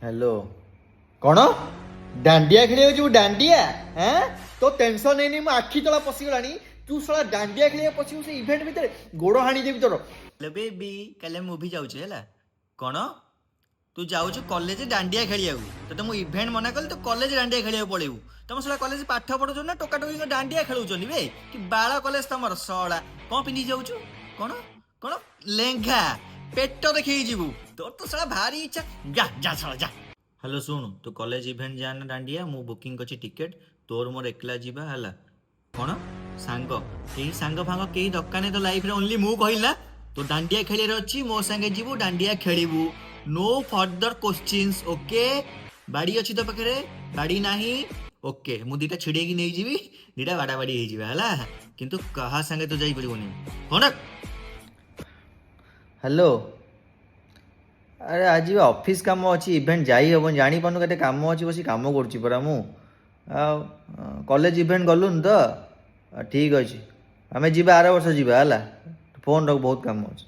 Hello कौन डांडिया खेल डांडिया हैं तो टेंशन नहीं मो आखि तला पशिगला तू साला डांडिया खेल पशिगु से इवेंट भितर गोड़ हाणी देवी तोर बेबी काले मुवी जाऊँ है कौन तू जाऊँ कॉलेज डांडिया खेलिया तो मुझे इभेंट मना कल तो कॉलेज डांडिया खेलिया पड़ेबू तुम सला कॉलेज पाठ पढ़ुच ना टोका टोकी डांडिया खेलुचन बे कि बाला कॉलेज तुम सला कौन पिंधि जाऊँ कौन कौन लेंघा पेट देखी जीवु तोर तो सला भारी इच्छा जा जा सला जा। हेलो सुन तू कॉलेज इवेंट जाना डांडिया मु बुकिंग करछि टिकेट तोर मोर एकला जीवा हला कौन सांग केही सांग फांग केही दरकार नहीं तो लाइफ रे ओनली मु कहला ना तो डांडिया खेलियार अच्छी मो संगे जीवु डांडिया खेलिबू नो फर्दर क्वेश्चंस ओके बाड़ी अच्छी तो पाखे बाड़ी नाही ओके मु दीटा छिड़े की नहीं जीवी दीटा बाड़ा बाड़ी हो जीवा हला किंतु कहा संगे तो जाई परिबोनी कौन हेलो अरे आज ऑफिस काम अच्छी इवेंट जाई हम जानी पानु केते काम अच्छी बस काम करुच्ची परा मु कॉलेज इवेंट गलुन तो ठीक अच्छे आम जी आर वर्ष जा फोन रख बहुत काम अच्छे